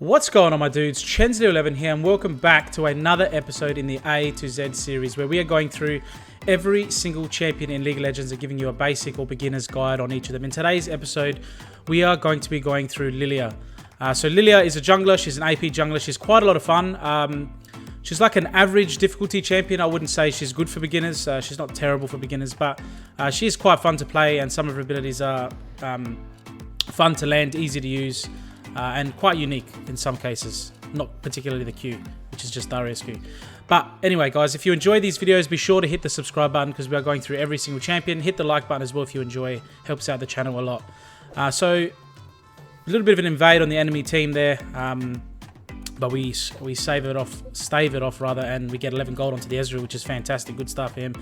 What's going on, my dudes? Chenzli11 here, and welcome back to another episode in the A to Z series where we are going through every single champion in League of Legends and giving you a basic or beginner's guide on each of them. In today's episode, we are going to be going through Lillia. So Lillia is a jungler. She's an AP jungler. She's quite a lot of fun. She's like an average difficulty champion. I wouldn't say she's good for beginners. She's not terrible for beginners, but she is quite fun to play, and some of her abilities are fun to land, easy to use, and quite unique in some cases. Not particularly the Q, which is just Darius Q. But anyway, guys, if you enjoy these videos, be sure to hit the subscribe button because we are going through every single champion. Hit the like button as well if you enjoy. Helps out the channel a lot. So a little bit of an invade on the enemy team there. But we stave it off rather, and we get 11 gold onto the Ezreal, which is fantastic. Good stuff for him.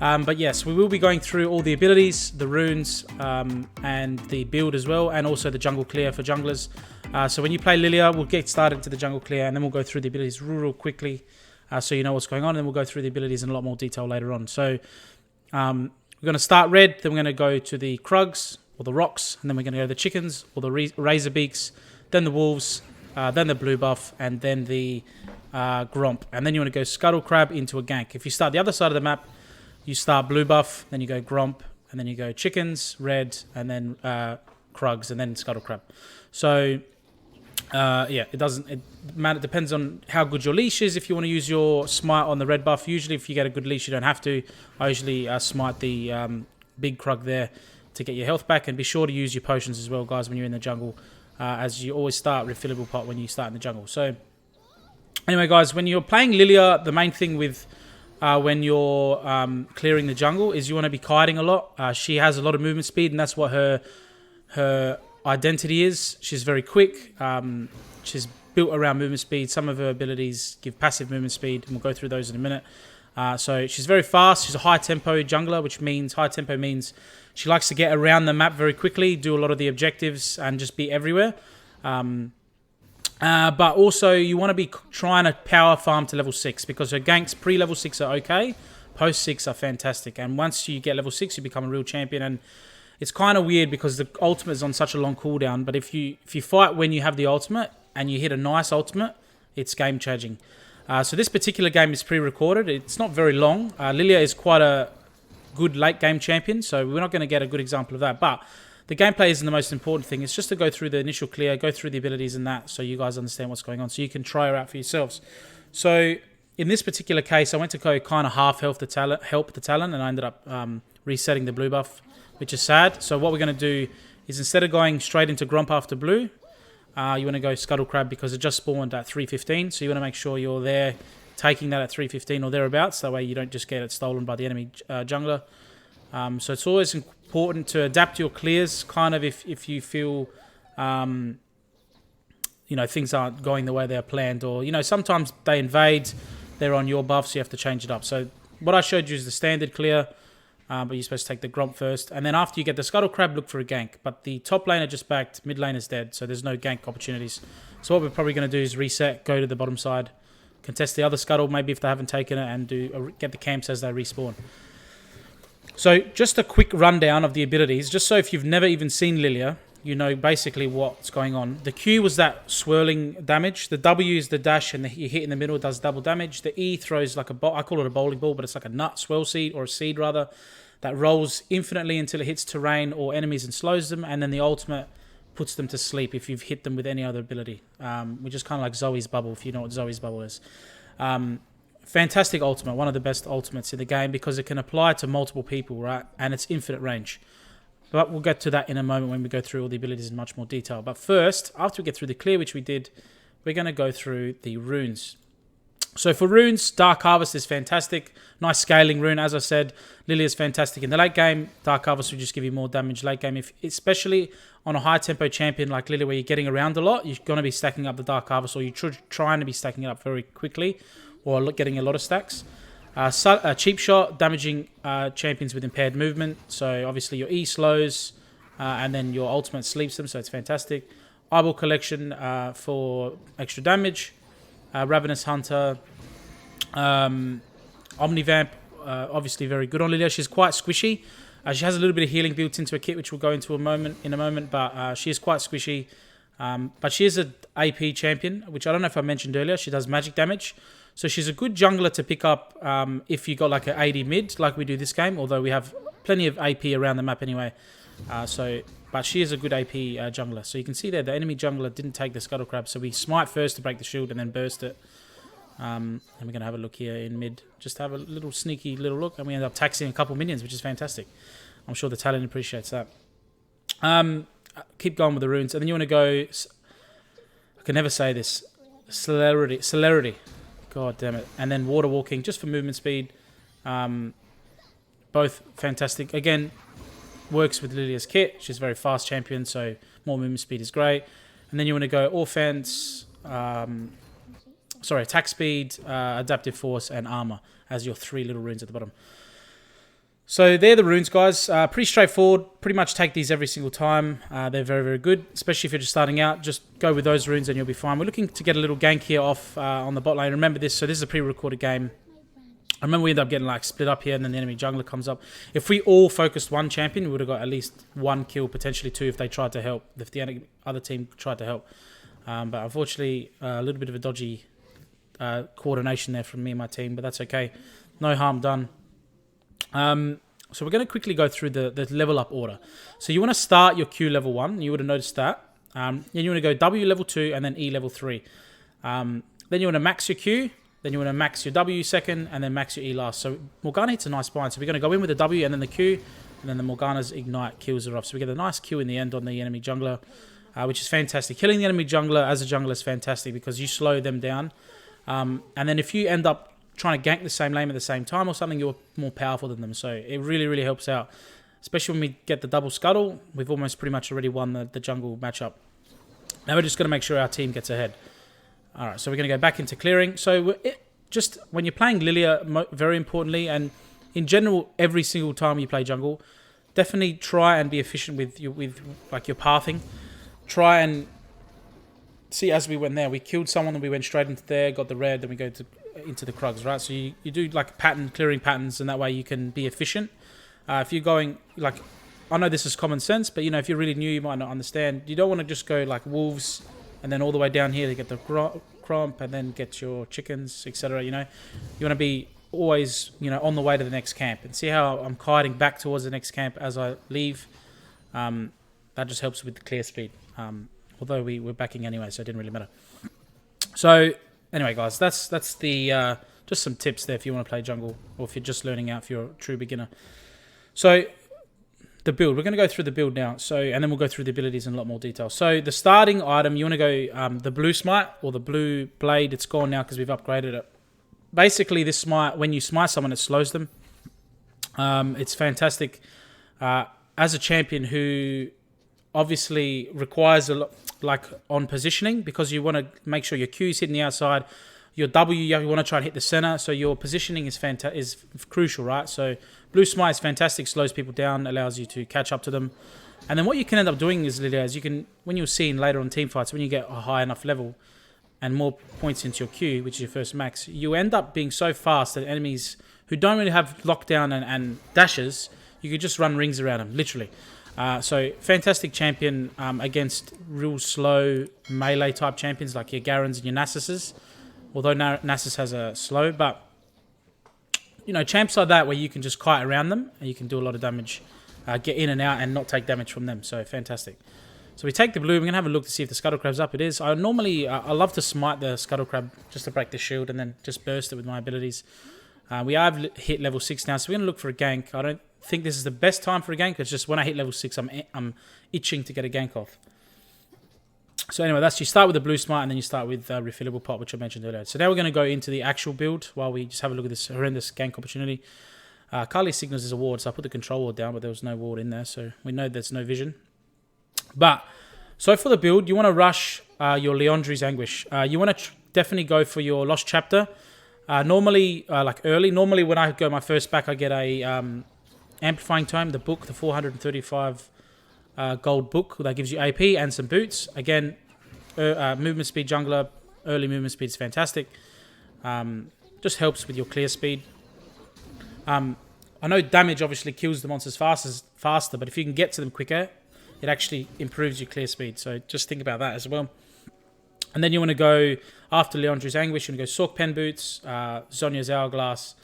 But yes, we will be going through all the abilities, the runes, and the build as well, and also the jungle clear for junglers. So when you play Lillia, we'll get started into the jungle clear, and then we'll go through the abilities real quickly, so you know what's going on, and then we'll go through the abilities in a lot more detail later on. So we're going to start red, then we're going to go to the Krugs, or the Rocks, and then we're going to go to the Chickens, or the Razor Beaks, then the Wolves, then the blue buff, and then the Gromp. And then you want to go Scuttle Crab into a gank. If you start the other side of the map, you start blue buff, then you go Gromp, and then you go Chickens, red, and then Krugs, and then Scuttle Crab. So, yeah, it depends on how good your leash is. If you want to use your smite on the red buff, usually if you get a good leash, you don't have to. I usually smite the big Krug there to get your health back. And be sure to use your potions as well, guys, when you're in the jungle. As you always start refillable pot when you start in the jungle. So anyway, guys, when you're playing Lillia, the main thing with when you're clearing the jungle is you want to be kiting a lot. She has a lot of movement speed, and that's what her identity is. She's very quick. She's built around movement speed. Some of her abilities give passive movement speed, and we'll go through those in a minute. So she's very fast. She's a high tempo jungler, which means high tempo means she likes to get around the map very quickly, do a lot of the objectives, and just be everywhere. But also, you want to be trying to power farm to level 6 because her ganks pre-level 6 are okay, post 6 are fantastic. And once you get level 6, you become a real champion. And it's kind of weird because the ultimate is on such a long cooldown. But if you fight when you have the ultimate and you hit a nice ultimate, it's game-changing. So this particular game is pre-recorded. It's not very long. Lillia is quite a good late-game champion, so we're not going to get a good example of that. But the gameplay isn't the most important thing. It's just to go through the initial clear, go through the abilities and that, so you guys understand what's going on, so you can try her out for yourselves. So in this particular case, I went to go kind of half help the talent, and I ended up resetting the blue buff, which is sad. So what we're going to do is instead of going straight into Gromp after blue, you want to go Scuttle Crab because it just spawned at 315. So you want to make sure you're there taking that at 315 or thereabouts. That way you don't just get it stolen by the enemy jungler. So it's always important to adapt your clears kind of if you feel, things aren't going the way they're planned. Or, sometimes they invade, they're on your buff, so you have to change it up. So what I showed you is the standard clear. But you're supposed to take the Gromp first. And then after you get the Scuttle Crab, look for a gank. But the top laner just backed, mid lane is dead, so there's no gank opportunities. So what we're probably going to do is reset, go to the bottom side, contest the other Scuttle, maybe if they haven't taken it, and get the camps as they respawn. So just a quick rundown of the abilities, just so if you've never even seen Lillia, you know basically what's going on. The Q was that swirling damage. The W is the dash, and you hit in the middle, it does double damage. The E throws like I call it a bowling ball, but it's like a nut, swirl seed, or a seed rather, that rolls infinitely until it hits terrain or enemies and slows them, and then the ultimate puts them to sleep if you've hit them with any other ability, which is kind of like Zoe's Bubble, if you know what Zoe's Bubble is. Fantastic ultimate, one of the best ultimates in the game because it can apply to multiple people, right? And it's infinite range. But we'll get to that in a moment when we go through all the abilities in much more detail. But first, after we get through the clear, which we did, we're going to go through the runes. So for runes, Dark Harvest is fantastic. Nice scaling rune. As I said, Lillia is fantastic. In the late game, Dark Harvest will just give you more damage late game. Especially on a high tempo champion like Lillia where you're getting around a lot, you're going to be stacking up the Dark Harvest, or you're trying to be stacking it up very quickly, or getting a lot of stacks. Cheap Shot, damaging champions with impaired movement. So obviously your E slows, and then your ultimate sleeps them, so it's fantastic. Eyeball Collection for extra damage. Ravenous Hunter. Omnivamp, obviously very good on Lillia. She's quite squishy. She has a little bit of healing built into her kit, which we'll go into in a moment, but she is quite squishy. But she is an AP champion, which I don't know if I mentioned earlier. She does magic damage. So she's a good jungler to pick up if you got like an 80 mid, like we do this game, although we have plenty of AP around the map anyway. But she is a good AP jungler. So you can see there, the enemy jungler didn't take the Scuttle Crab. So we smite first to break the shield and then burst it. And we're going to have a look here in mid. Just have a little sneaky little look. And we end up taxing a couple minions, which is fantastic. I'm sure the talent appreciates that. Keep going with the runes. And then you want to go... I can never say this. Celerity. God damn it. And then water walking, just for movement speed. Both fantastic. Again, works with Lillia's kit. She's a very fast champion, so more movement speed is great. And then you want to go offense, attack speed, adaptive force, and armor as your 3 little runes at the bottom. So they're the runes, guys. Pretty straightforward. Pretty much take these every single time. They're very, very good, especially if you're just starting out. Just go with those runes and you'll be fine. We're looking to get a little gank here off on the bot lane. Remember this. So this is a pre-recorded game. I remember we ended up getting like split up here and then the enemy jungler comes up. If we all focused one champion, we would have got at least 1 kill, potentially 2 if they tried to help, if the other team tried to help. But unfortunately, a little bit of a dodgy coordination there from me and my team, but that's okay. No harm done. So we're going to quickly go through the level up order. So you want to start your Q level 1. You would have noticed that. Then you want to go W level 2 and then E level 3. Then you want to max your Q. Then you want to max your W second and then max your E last. So Morgana hits a nice bind. So we're going to go in with the W and then the Q. And then the Morgana's Ignite kills her off. So we get a nice Q in the end on the enemy jungler, which is fantastic. Killing the enemy jungler as a jungler is fantastic because you slow them down. And then if you end up trying to gank the same lane at the same time or something, you're more powerful than them. So it really, really helps out. Especially when we get the double scuttle. We've almost pretty much already won the jungle matchup. Now we're just going to make sure our team gets ahead. Alright, so we're going to go back into clearing. So just when you're playing Lillia, very importantly, and in general, every single time you play jungle, definitely try and be efficient with your pathing. Try and see, as we went there, we killed someone and we went straight into there, got the red, then we go into the Krugs, right? So you do like clearing patterns, and that way you can be efficient. If you're going, like, I know this is common sense, but, you know, if you're really new, you might not understand. You don't want to just go like wolves and then all the way down here to get the cromp and then get your chickens, etc. You know, you want to be always, you know, on the way to the next camp. And see how I'm kiting back towards the next camp as I leave. That just helps with the clear speed. Although we were backing anyway, so it didn't really matter. So anyway, guys, that's the just some tips there if you want to play jungle or if you're just learning out if you're a true beginner. So the build, we're going to go through the build now. So and then we'll go through the abilities in a lot more detail. So the starting item, you want to go the blue smite or the blue blade. It's gone now because we've upgraded it. Basically, this smite, when you smite someone, it slows them. It's fantastic as a champion who obviously requires a lot, like on positioning, because you want to make sure your Q is hitting the outside, your W you want to try and hit the center, so your positioning is crucial, right? So blue smite is fantastic, slows people down, allows you to catch up to them, and then what you can end up doing is, Lillia, is you can, when you're seeing later on team fights, when you get a high enough level and more points into your Q, which is your first max, you end up being so fast that enemies who don't really have lockdown and dashes, you could just run rings around them, literally. So fantastic champion against real slow melee type champions like your Garens and your Nasus's. Although Nasus has a slow, but you know, champs like that where you can just kite around them and you can do a lot of damage, get in and out and not take damage from them. So fantastic. So we take the blue. We're gonna have a look to see if the Scuttle Crab's up. It is. I normally I love to smite the Scuttle Crab just to break the shield and then just burst it with my abilities. We have hit level 6 now, so we're gonna look for a gank. I don't think this is the best time for a gank. It's just when I hit level 6, I'm itching to get a gank off. So anyway, that's, you start with the blue smite and then you start with refillable pot, which I mentioned earlier. So now we're going to go into the actual build while we just have a look at this horrendous gank opportunity. Kali signals is a ward, so I put the control ward down, but there was no ward in there, so we know there's no vision. But so for the build, you want to rush your Leandri's Anguish. You want to definitely go for your Lost Chapter. Normally, like early, normally when I go my first back, I get a Amplifying Tome, the book, the 435 gold book that gives you AP and some boots. Again, movement speed jungler, early movement speed is fantastic. Just helps with your clear speed. I know damage obviously kills the monsters faster, but if you can get to them quicker, it actually improves your clear speed. So just think about that as well. And then you want to go, after Liandry's Anguish, you want to go Sork Pen Boots, Zhonya's Hourglass,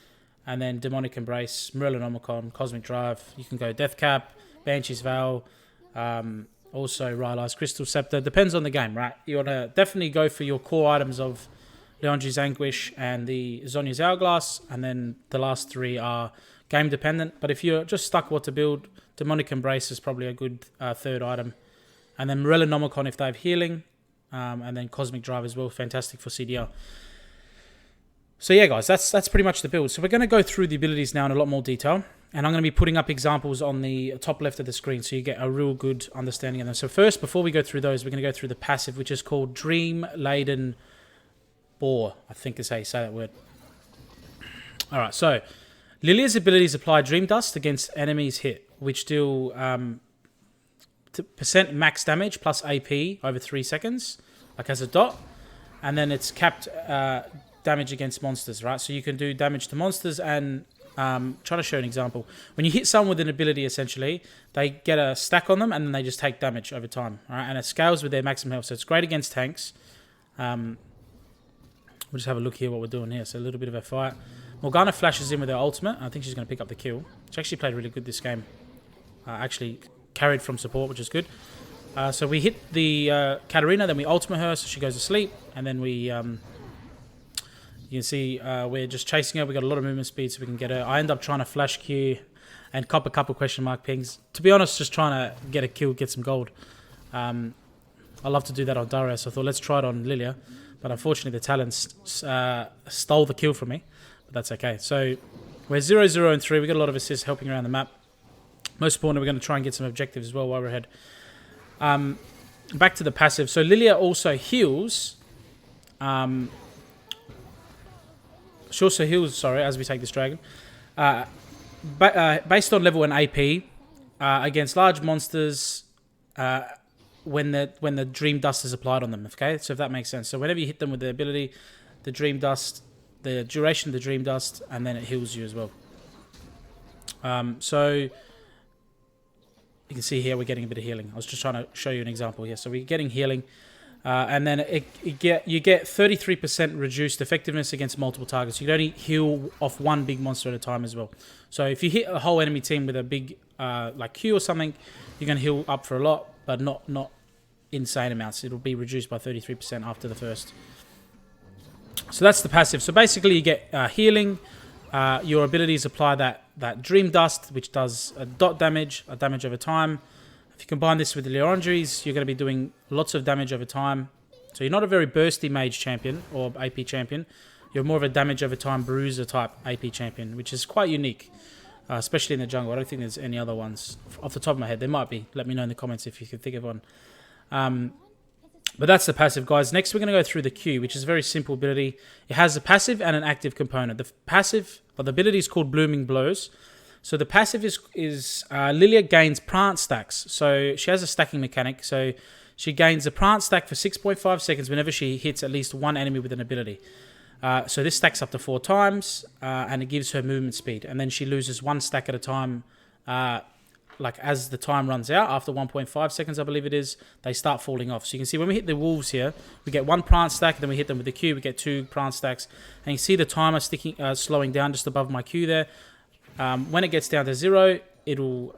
and then Demonic Embrace, Murilanomicon, Cosmic Drive. You can go Death Cap, Banshee's Vow, also Rylai's Crystal Scepter. Depends on the game, right? You want to definitely go for your core items of Liandry's Anguish and the Zhonya's Hourglass, and then the last 3 are game dependent. But if you're just stuck what to build, Demonic Embrace is probably a good 3rd item. And then Murilanomicon if they have healing, and then Cosmic Drive as well, fantastic for CDR. So yeah, guys, that's pretty much the build. So we're going to go through the abilities now in a lot more detail, and I'm going to be putting up examples on the top left of the screen so you get a real good understanding of them. So first, before we go through those, we're going to go through the passive, which is called Dream Laden Boar, I think is how you say that word. All right, so Lillia's abilities apply Dream Dust against enemies hit, which deal % max damage plus AP over 3 seconds, like as a dot, and then it's capped damage against monsters, right? So you can do damage to monsters and trying to show an example. When you hit someone with an ability, essentially, they get a stack on them and then they just take damage over time, all right? And it scales with their maximum health, so it's great against tanks. We'll just have a look here what we're doing here. So a little bit of a fight. Morgana flashes in with her ultimate. I think she's going to pick up the kill. She actually played really good this game. Actually carried from support, which is good. So we hit the Katarina, then we ultimate her, so she goes to sleep, and then we... you can see we're just chasing her. We got a lot of movement speed, so we can get her. I end up trying to flash Q and cop a couple question mark pings. To be honest, just trying to get a kill, get some gold. I love to do that on Daria, so I thought let's try it on Lillia. But unfortunately, the Talons stole the kill from me. But that's okay. So we're 0, 0, and 3. We got a lot of assists helping around the map. Most important, we're going to try and get some objectives as well while we're ahead. Back to the passive. So Lillia also heals. She also heals, sorry, as we take this dragon. Based on level and AP, against large monsters when the Dream Dust is applied on them, okay? So if that makes sense. So whenever you hit them with the ability, the Dream Dust, the duration of the Dream Dust, and then it heals you as well. So you can see here we're getting a bit of healing. I was just trying to show you an example here. So we're getting healing. And then you get 33% reduced effectiveness against multiple targets. You can only heal off one big monster at a time as well. So if you hit a whole enemy team with a big like Q or something, you can heal up for a lot, but not insane amounts. It'll be reduced by 33% after the first. So that's the passive. So basically you get healing. Your abilities apply that Dream Dust, which does a dot damage, a damage over time. If you combine this with the Liandry's, you're going to be doing lots of damage over time. So you're not a very bursty mage champion or AP champion. You're more of a damage over time bruiser type AP champion, which is quite unique, especially in the jungle. I don't think there's any other ones off the top of my head. There might be. Let me know in the comments if you can think of one. But that's the passive, guys. Next, we're going to go through the Q, which is a very simple ability. It has a passive and an active component. The passive, or the ability is called Blooming Blows. So the passive is Lillia gains plant stacks. So she has a stacking mechanic. So she gains a plant stack for 6.5 seconds whenever she hits at least one enemy with an ability. So this stacks up to 4 times, and it gives her movement speed. And then she loses 1 stack at a time, like as the time runs out. After 1.5 seconds, I believe it is, they start falling off. So you can see when we hit the wolves here, we get 1 plant stack. Then we hit them with the Q, we get 2 plant stacks. And you see the timer slowing down just above my Q there. When it gets down to 0, it'll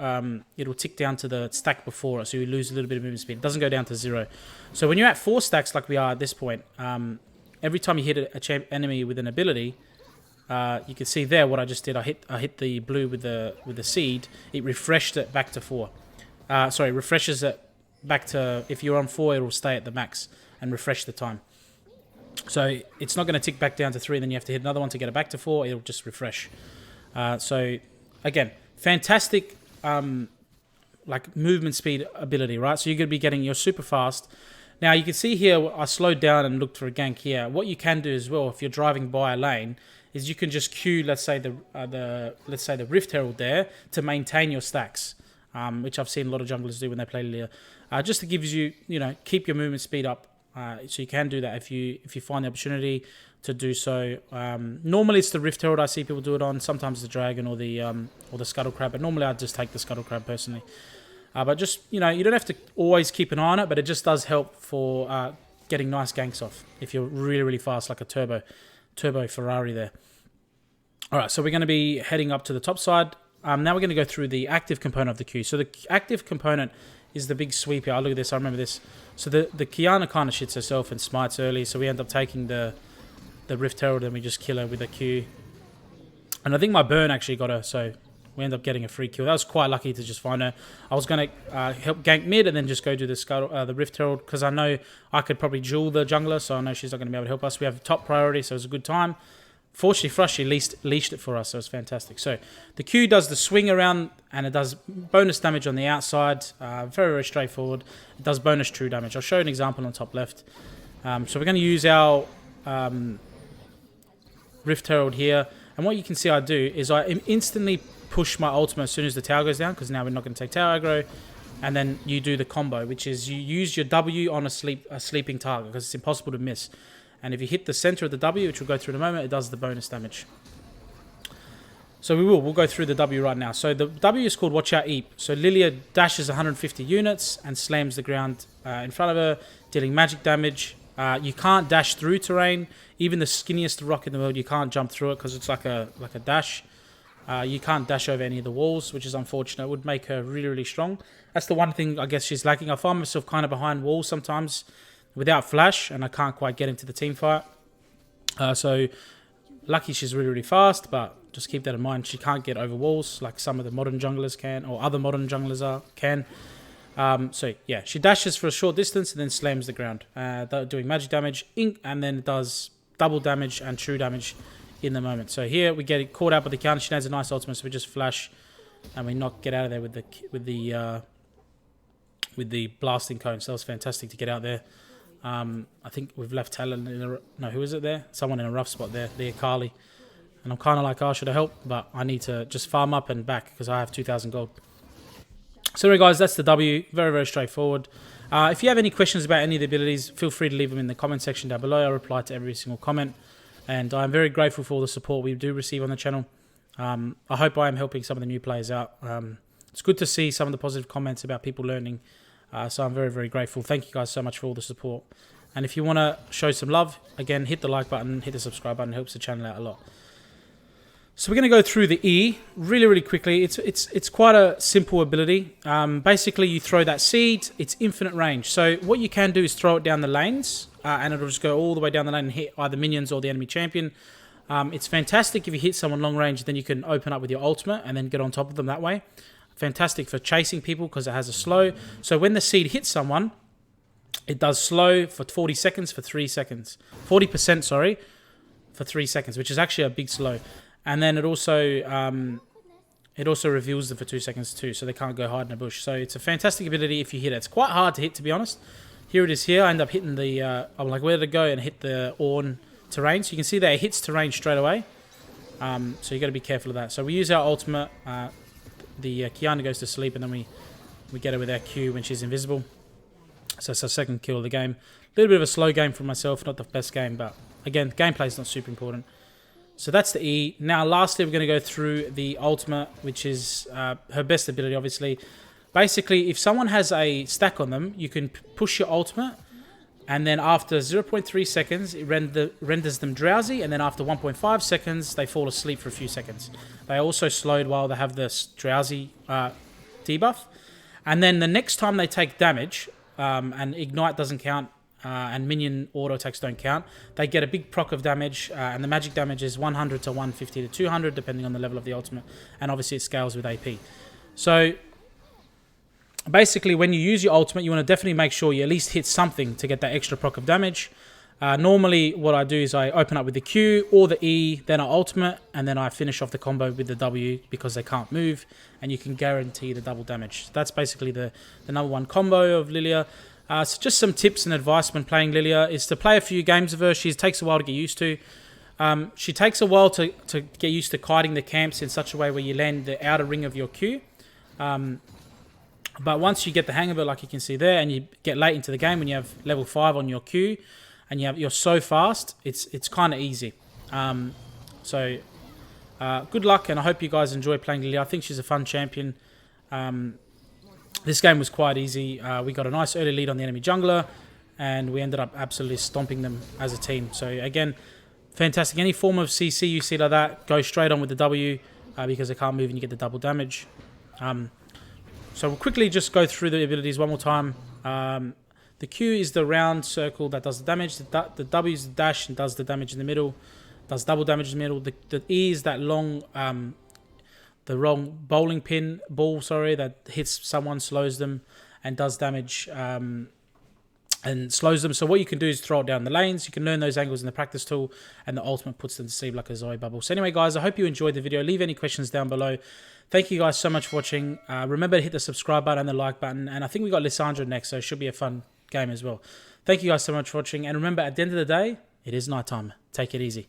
tick down to the stack before it, so you lose a little bit of movement speed. It doesn't go down to 0. So when you're at 4 stacks like we are at this point, every time you hit a enemy with an ability, you can see there what I just did. I hit the blue with the seed. It refreshed it back to 4. Refreshes it back to, if you're on 4, it'll stay at the max and refresh the time. So it's not going to tick back down to 3, then you have to hit another one to get it back to 4. It'll just refresh. So again, fantastic like movement speed ability, right? So you're going to be getting, you're super fast. Now you can see here I slowed down and looked for a gank here. What you can do as well if you're driving by a lane is you can just queue, let's say the Rift Herald there to maintain your stacks, which I've seen a lot of junglers do when they play Lillia, just to give you, keep your movement speed up. So you can do that if you find the opportunity to do so. Normally it's the Rift Herald I see people do it on. Sometimes the Dragon or the Scuttle Crab, but normally I just take the Scuttle Crab personally. But just, you know, you don't have to always keep an eye on it, but it just does help for getting nice ganks off if you're really, really fast, like a turbo Ferrari there. All right, so we're going to be heading up to the top side. Now we're going to go through the active component of the queue. So the active component is the big sweep here. Oh, look at this. I remember this. So the Kiana kind of shits herself and smites early, so we end up taking the Rift Herald and we just kill her with a Q. And I think my burn actually got her, so we end up getting a free kill. That was quite lucky to just find her. I was going to help gank mid and then just go do the Rift Herald, because I know I could probably duel the jungler, so I know she's not going to be able to help us. We have top priority, so it was a good time. Fortunately for us, she leashed it for us, so it's fantastic. So the Q does the swing around, and it does bonus damage on the outside. Very, very straightforward. It does bonus true damage. I'll show you an example on top left. So we're going to use our Rift Herald here. And what you can see I do is I instantly push my ultimate as soon as the tower goes down, because now we're not going to take tower aggro. And then you do the combo, which is you use your W on a sleeping target, because it's impossible to miss. And if you hit the center of the W, which we'll go through in a moment, it does the bonus damage. So we'll go through the W right now. So the W is called Watch Out Eep. So Lillia dashes 150 units and slams the ground in front of her, dealing magic damage. You can't dash through terrain. Even the skinniest rock in the world, you can't jump through it because it's like a dash. You can't dash over any of the walls, which is unfortunate. It would make her really, really strong. That's the one thing I guess she's lacking. I find myself kind of behind walls sometimes without flash, and I can't quite get into the team fight. So lucky she's really, really fast, but just keep that in mind. She can't get over walls like some of the modern junglers can, or other modern junglers can. So yeah, she dashes for a short distance and then slams the ground, doing magic damage, and then it does double damage and true damage in the moment. So here we get caught out by the counter. She has a nice ultimate, so we just flash and we get out of there with the blasting cone. So that was fantastic to get out there. I think we've left Talon who is it there? Someone in a rough spot there, the Akali. And I'm kind of like, oh, should I help? But I need to just farm up and back because I have 2,000 gold. So anyway, guys, that's the W. Very, very straightforward. If you have any questions about any of the abilities, feel free to leave them in the comment section down below. I reply to every single comment. And I'm very grateful for all the support we do receive on the channel. I hope I am helping some of the new players out. It's good to see some of the positive comments about people learning. So I'm very, very grateful. Thank you guys so much for all the support. And if you want to show some love, again, hit the like button, hit the subscribe button. It helps the channel out a lot. So we're going to go through the E really, really quickly. It's quite a simple ability. Basically, you throw that seed. It's infinite range. So what you can do is throw it down the lanes, and it'll just go all the way down the lane and hit either minions or the enemy champion. It's fantastic if you hit someone long range, then you can open up with your ultimate and then get on top of them that way. Fantastic for chasing people because it has a slow. So when the seed hits someone, it does slow for 40 seconds for 3 seconds. 40%, sorry, for 3 seconds, which is actually a big slow. And then it also reveals them for 2 seconds too, so they can't go hide in a bush. So it's a fantastic ability if you hit it. It's quite hard to hit, to be honest. Here it is here. I end up hitting the... I'm like, where did it go? And hit the Ornn terrain. So you can see that it hits terrain straight away. So you got to be careful of that. So we use our ultimate. The Kiana goes to sleep, and then we get her with our Q when she's invisible. So it's our second kill of the game. A little bit of a slow game for myself. Not the best game, but again, gameplay is not super important. So that's the E. Now, lastly, we're going to go through the ultimate, which is her best ability, obviously. Basically, if someone has a stack on them, you can push your ultimate, and then after 0.3 seconds, it renders them drowsy, and then after 1.5 seconds, they fall asleep for a few seconds. They are also slowed while they have this drowsy debuff. And then the next time they take damage, and Ignite doesn't count, and minion auto attacks don't count, they get a big proc of damage, and the magic damage is 100 to 150 to 200 depending on the level of the ultimate, and obviously it scales with AP. So basically, when you use your ultimate, you want to definitely make sure you at least hit something to get that extra proc of damage. Normally what I do is I open up with the Q or the E, then I ultimate, and then I finish off the combo with the W because they can't move, and you can guarantee the double damage. So that's basically the number one combo of Lillia. So just some tips and advice when playing Lillia is to play a few games of her. She takes a while to get used to. She takes a while to get used to kiting the camps in such a way where you land the outer ring of your Q. But once you get the hang of it, like you can see there, and you get late into the game when you have level 5 on your Q, and you're so fast, it's kind of easy. So good luck, and I hope you guys enjoy playing Lillia. I think she's a fun champion. This game was quite easy. We got a nice early lead on the enemy jungler, and we ended up absolutely stomping them as a team. So again, fantastic. Any form of CC you see like that, go straight on with the W because they can't move and you get the double damage. So we'll quickly just go through the abilities one more time. The Q is the round circle that does the damage. The W is the dash and does the damage in the middle. Does double damage in the middle. The E is that long, the wrong bowling pin ball, that hits someone, slows them, and does damage and slows them. So what you can do is throw it down the lanes. You can learn those angles in the practice tool, and the ultimate puts them to sleep like a Zoe bubble. So anyway, guys, I hope you enjoyed the video. Leave any questions down below. Thank you guys so much for watching. Remember to hit the subscribe button and the like button. And I think we got Lissandra next, so it should be a fun game as well. Thank you guys so much for watching. And remember, at the end of the day, it is nighttime. Take it easy.